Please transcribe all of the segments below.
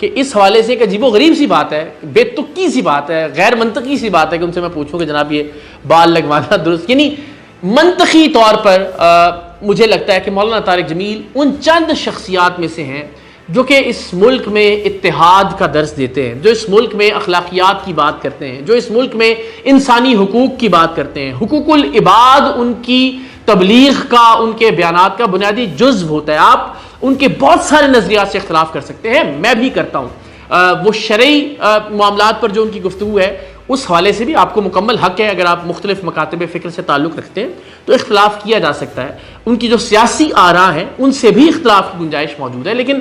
کہ اس حوالے سے ایک عجیب و غریب سی بات ہے, بے تکی سی بات ہے, غیر منطقی سی بات ہے کہ ان سے میں پوچھوں کہ جناب یہ بال لگوانا درست, یعنی منطقی طور پر مجھے لگتا ہے کہ مولانا طارق جمیل ان چند شخصیات میں سے ہیں جو کہ اس ملک میں اتحاد کا درس دیتے ہیں, جو اس ملک میں اخلاقیات کی بات کرتے ہیں, جو اس ملک میں انسانی حقوق کی بات کرتے ہیں. حقوق العباد ان کی تبلیغ کا, ان کے بیانات کا بنیادی جزو ہوتا ہے. آپ ان کے بہت سارے نظریات سے اختلاف کر سکتے ہیں, میں بھی کرتا ہوں, وہ شرعی معاملات پر جو ان کی گفتگو ہے اس حوالے سے بھی آپ کو مکمل حق ہے, اگر آپ مختلف مکاتب فکر سے تعلق رکھتے ہیں تو اختلاف کیا جا سکتا ہے. ان کی جو سیاسی آراء ہیں ان سے بھی اختلاف کی گنجائش موجود ہے, لیکن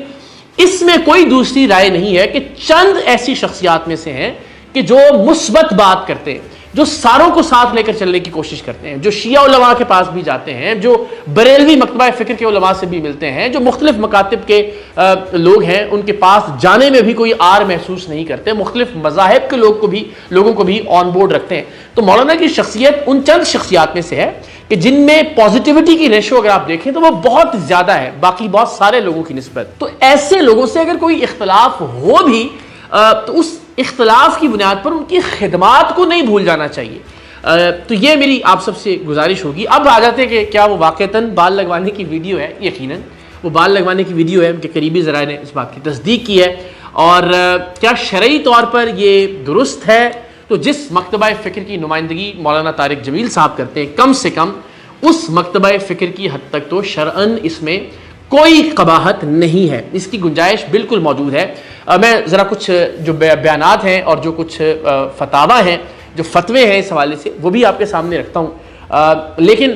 اس میں کوئی دوسری رائے نہیں ہے کہ چند ایسی شخصیات میں سے ہیں کہ جو مثبت بات کرتے ہیں, جو ساروں کو ساتھ لے کر چلنے کی کوشش کرتے ہیں, جو شیعہ علماء کے پاس بھی جاتے ہیں, جو بریلوی مکتبہ فکر کے علماء سے بھی ملتے ہیں, جو مختلف مکاتب کے لوگ ہیں ان کے پاس جانے میں بھی کوئی آر محسوس نہیں کرتے, مختلف مذاہب کے لوگوں کو بھی آن بورڈ رکھتے ہیں. تو مولانا کی شخصیت ان چند شخصیات میں سے ہے کہ جن میں پازیٹیوٹی کی ریشو اگر آپ دیکھیں تو وہ بہت زیادہ ہے باقی بہت سارے لوگوں کی نسبت. تو ایسے لوگوں سے اگر کوئی اختلاف ہو بھی تو اس اختلاف کی بنیاد پر ان کی خدمات کو نہیں بھول جانا چاہیے. تو یہ میری آپ سب سے گزارش ہوگی. اب آ جاتے ہیں کہ کیا وہ واقعتاً بال لگوانے کی ویڈیو ہے. یقیناً وہ بال لگوانے کی ویڈیو ہے, ان کے قریبی ذرائع نے اس بات کی تصدیق کی ہے. اور کیا شرعی طور پر یہ درست ہے؟ تو جس مکتبہ فکر کی نمائندگی مولانا طارق جمیل صاحب کرتے ہیں, کم سے کم اس مکتبہ فکر کی حد تک تو شرعاً اس میں کوئی قباحت نہیں ہے, اس کی گنجائش بالکل موجود ہے. میں ذرا کچھ جو بیانات ہیں اور جو کچھ فتاوی ہیں, جو فتوے ہیں اس حوالے سے, وہ بھی آپ کے سامنے رکھتا ہوں, لیکن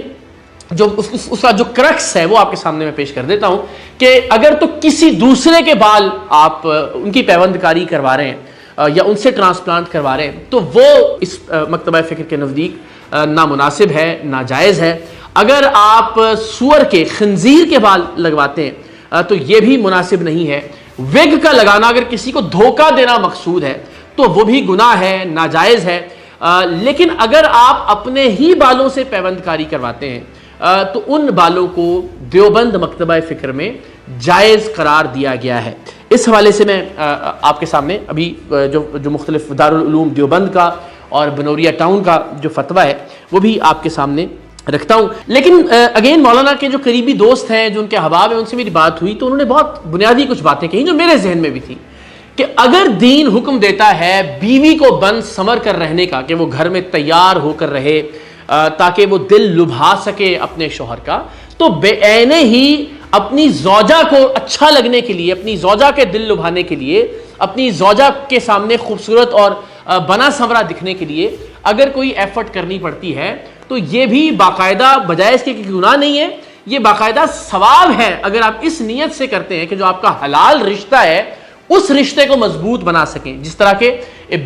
جو اس کا جو کرکس ہے وہ آپ کے سامنے میں پیش کر دیتا ہوں کہ اگر تو کسی دوسرے کے بال آپ ان کی پیوند کاری کروا رہے ہیں یا ان سے ٹرانسپلانٹ کروا رہے ہیں تو وہ اس مکتبہ فکر کے نزدیک نامناسب ہے, ناجائز ہے. اگر آپ سور کے, خنزیر کے بال لگواتے ہیں تو یہ بھی مناسب نہیں ہے. وگ کا لگانا اگر کسی کو دھوکہ دینا مقصود ہے تو وہ بھی گناہ ہے, ناجائز ہے. لیکن اگر آپ اپنے ہی بالوں سے پیوند کاری کرواتے ہیں تو ان بالوں کو دیوبند مکتبہ فکر میں جائز قرار دیا گیا ہے. اس حوالے سے میں آپ کے سامنے ابھی جو مختلف دارالعلوم دیوبند کا اور بنوریا ٹاؤن کا جو فتویٰ ہے وہ بھی آپ کے سامنے رکھتا ہوں. لیکن اگین مولانا کے جو قریبی دوست ہیں, جو ان کے احباب ہیں, ان سے میری بات ہوئی تو انہوں نے بہت بنیادی کچھ باتیں کہیں جو میرے ذہن میں بھی تھی کہ اگر دین حکم دیتا ہے بیوی کو بند سمر کر رہنے کا, کہ وہ گھر میں تیار ہو کر رہے تاکہ وہ دل لبھا سکے اپنے شوہر کا, تو بے عینے ہی اپنی زوجہ کو اچھا لگنے کے لیے, اپنی زوجہ کے دل لبھانے کے لیے, اپنی زوجہ کے سامنے خوبصورت اور بنا سنورا دکھنے کے لیے اگر کوئی ایفرٹ کرنی پڑتی ہے تو یہ بھی باقاعدہ, بجائے اس کے گناہ نہیں ہے, یہ باقاعدہ ثواب ہے اگر آپ اس نیت سے کرتے ہیں کہ جو آپ کا حلال رشتہ ہے اس رشتے کو مضبوط بنا سکیں. جس طرح کہ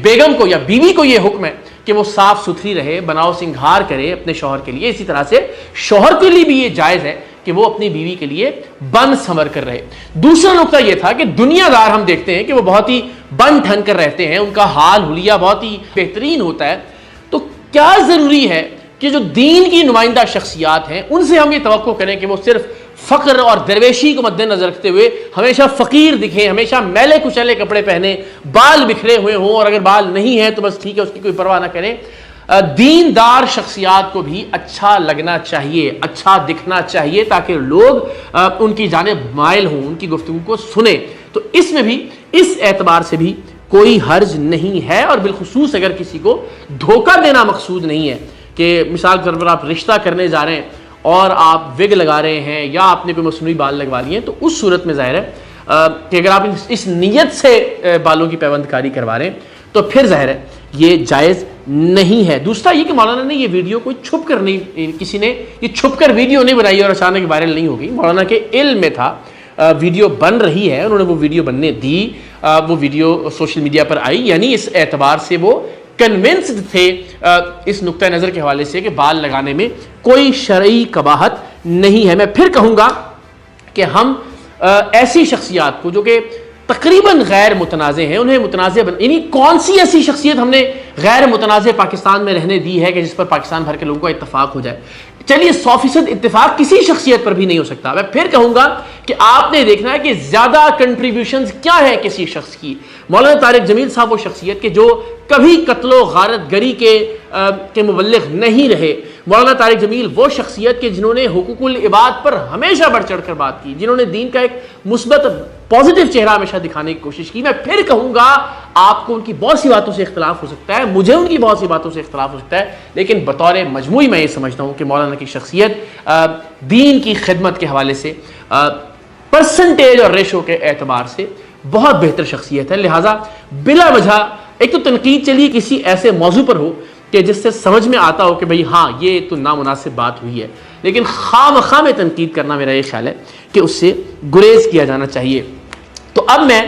بیگم کو یا بیوی کو یہ حکم ہے کہ وہ صاف ستھری رہے, بناؤ سنگھار کرے اپنے شوہر کے لیے, اسی طرح سے شوہر کے لیے بھی یہ جائز ہے کہ وہ اپنی بیوی کے لیے بن سمر کر رہے. دوسرا نقطہ یہ تھا کہ دنیا دار ہم دیکھتے ہیں کہ وہ بہت ہی بن ٹھن کر رہتے ہیں, ان کا حال حلیہ بہت ہی بہترین ہوتا ہے. تو کیا ضروری ہے کہ جو دین کی نمائندہ شخصیات ہیں ان سے ہم یہ توقع کریں کہ وہ صرف فقر اور درویشی کو مد نظر رکھتے ہوئے ہمیشہ فقیر دکھیں, ہمیشہ میلے کچیلے کپڑے پہنے, بال بکھرے ہوئے ہوں, اور اگر بال نہیں ہیں تو بس ٹھیک ہے, اس کی کوئی پرواہ نہ کریں. دیندار شخصیات کو بھی اچھا لگنا چاہیے, اچھا دکھنا چاہیے تاکہ لوگ ان کی جانب مائل ہوں, ان کی گفتگو کو سنیں. تو اس میں بھی اس اعتبار سے بھی کوئی حرج نہیں ہے. اور بالخصوص اگر کسی کو دھوکہ دینا مقصود نہیں ہے کہ مثال کے طور پر آپ رشتہ کرنے جا رہے ہیں اور آپ وگ لگا رہے ہیں یا آپ نے کوئی مصنوعی بال لگوا لیے ہیں, تو اس صورت میں ظاہر ہے کہ اگر آپ اس نیت سے بالوں کی پیوند کاری کروا رہے ہیں تو پھر ظاہر ہے یہ جائز نہیں ہے. دوسرا یہ کہ مولانا نے یہ ویڈیو کوئی چھپ کر نہیں, کسی نے یہ چھپ کر ویڈیو نہیں بنائی اور اچانک وائرل نہیں ہو گئی. مولانا کے علم میں تھا, ویڈیو بن رہی ہے, انہوں نے وہ ویڈیو بننے دی, وہ ویڈیو سوشل میڈیا پر آئی, یعنی اس اعتبار سے وہ کنونسڈ تھے اس نقطہ نظر کے حوالے سے کہ بال لگانے میں کوئی شرعی قباحت نہیں ہے. میں پھر کہوں گا کہ ہم ایسی شخصیات کو جو کہ تقریباً غیر متنازع ہیں انہیں متنازع یعنی کون سی ایسی شخصیت ہم نے غیر متنازع پاکستان میں رہنے دی ہے کہ جس پر پاکستان بھر کے لوگوں کا اتفاق ہو جائے. چلیے 100% اتفاق کسی شخصیت پر بھی نہیں ہو سکتا. میں پھر کہوں گا کہ آپ نے دیکھنا ہے کہ زیادہ کنٹریبیوشنز کیا ہیں کسی شخص کی. مولانا طارق جمیل صاحب وہ شخصیت کہ جو کبھی قتل و غارت گری کے مبلغ نہیں رہے. مولانا طارق جمیل وہ شخصیت کہ جنہوں نے حقوق العباد پر ہمیشہ بڑھ چڑھ کر بات کی, جنہوں نے دین کا ایک مثبت پازیٹیو چہرہ ہمیشہ دکھانے کی کوشش کی. میں پھر کہوں گا آپ کو ان کی بہت سی باتوں سے اختلاف ہو سکتا ہے, مجھے ان کی بہت سی باتوں سے اختلاف ہو سکتا ہے, لیکن بطور مجموعی میں یہ سمجھتا ہوں کہ مولانا کی شخصیت دین کی خدمت کے حوالے سے پرسنٹیج اور ریشو کے اعتبار سے بہت بہتر شخصیت ہے. لہٰذا بلا وجہ ایک تو تنقید چلیے کسی ایسے موضوع پر ہو کہ جس سے سمجھ میں آتا ہو کہ بھئی ہاں یہ تو نامناسب بات ہوئی ہے, لیکن خواہ مخواہ میں تنقید کرنا میرا یہ خیال ہے کہ اس سے گریز کیا جانا چاہیے. تو اب میں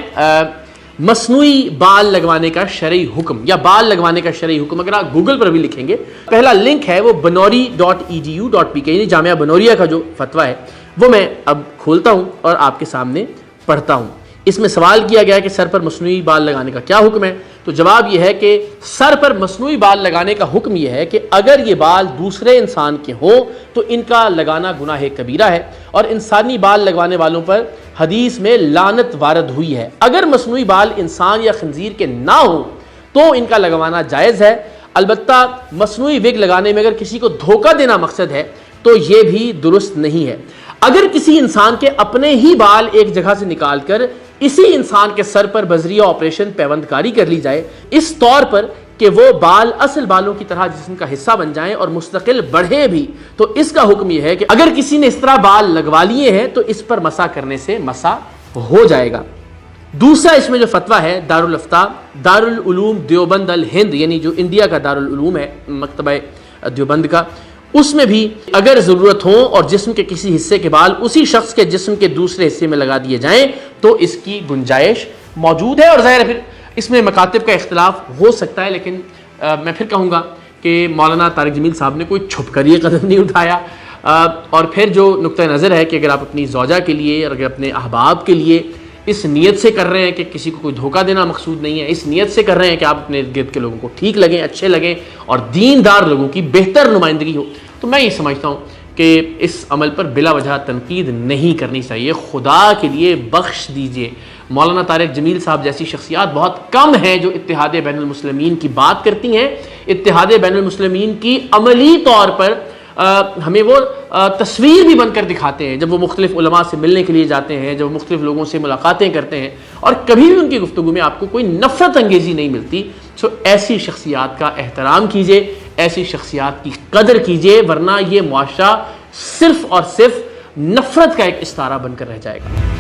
مصنوعی بال لگوانے کا شرعی حکم یا بال لگوانے کا شرعی حکم اگر آپ گوگل پر بھی لکھیں گے, پہلا لنک ہے وہ banori.edu.pk یعنی جامعہ بنوریہ کا جو فتویٰ ہے وہ میں اب کھولتا ہوں اور آپ کے سامنے پڑھتا ہوں. اس میں سوال کیا گیا ہے کہ سر پر مصنوعی بال لگانے کا کیا حکم ہے. تو جواب یہ ہے کہ سر پر مصنوعی بال لگانے کا حکم یہ ہے کہ اگر یہ بال دوسرے انسان کے ہوں تو ان کا لگانا گناہ کبیرہ ہے, اور انسانی بال لگوانے والوں پر حدیث میں لعنت وارد ہوئی ہے. اگر مصنوعی بال انسان یا خنزیر کے نہ ہوں تو ان کا لگوانا جائز ہے. البتہ مصنوعی وگ لگانے میں اگر کسی کو دھوکہ دینا مقصد ہے تو یہ بھی درست نہیں ہے. اگر کسی انسان کے اپنے ہی بال ایک جگہ سے نکال کر اسی انسان کے سر پر بذریعہ آپریشن پیوند کاری کر لی جائے اس طور پر کہ وہ بال اصل بالوں کی طرح جسم کا حصہ بن جائیں اور مستقل بڑھے بھی, تو اس کا حکم یہ ہے کہ اگر کسی نے اس طرح بال لگوا لیے ہیں تو اس پر مسح کرنے سے مسح ہو جائے گا. دوسرا اس میں جو فتویٰ ہے دارالفتاء دارالعلوم دیوبند الہند یعنی جو انڈیا کا دارالعلوم ہے مکتبہ دیوبند کا, اس میں بھی اگر ضرورت ہو اور جسم کے کسی حصے کے بال اسی شخص کے جسم کے دوسرے حصے میں لگا دیے جائیں تو اس کی گنجائش موجود ہے. اور ظاہر ہے پھر اس میں مکاتب کا اختلاف ہو سکتا ہے, لیکن میں پھر کہوں گا کہ مولانا طارق جمیل صاحب نے کوئی چھپ کر یہ قدم نہیں اٹھایا. اور پھر جو نقطہ نظر ہے کہ اگر آپ اپنی زوجہ کے لیے اور اگر اپنے احباب کے لیے اس نیت سے کر رہے ہیں کہ کسی کو کوئی دھوکہ دینا مقصود نہیں ہے, اس نیت سے کر رہے ہیں کہ آپ اپنے گرد کے لوگوں کو ٹھیک لگیں, اچھے لگیں اور دیندار لوگوں کی بہتر نمائندگی ہو, تو میں یہ سمجھتا ہوں کہ اس عمل پر بلا وجہ تنقید نہیں کرنی چاہیے. خدا کے لیے بخش دیجئے, مولانا طارق جمیل صاحب جیسی شخصیات بہت کم ہیں جو اتحاد بین المسلمین کی بات کرتی ہیں. اتحاد بین المسلمین کی عملی طور پر ہمیں وہ تصویر بھی بن کر دکھاتے ہیں جب وہ مختلف علماء سے ملنے کے لیے جاتے ہیں, جب وہ مختلف لوگوں سے ملاقاتیں کرتے ہیں, اور کبھی بھی ان کی گفتگو میں آپ کو کوئی نفرت انگیزی نہیں ملتی. سو ایسی شخصیات کا احترام کیجئے, ایسی شخصیات کی قدر کیجئے, ورنہ یہ معاشرہ صرف اور صرف نفرت کا ایک استارہ بن کر رہ جائے گا.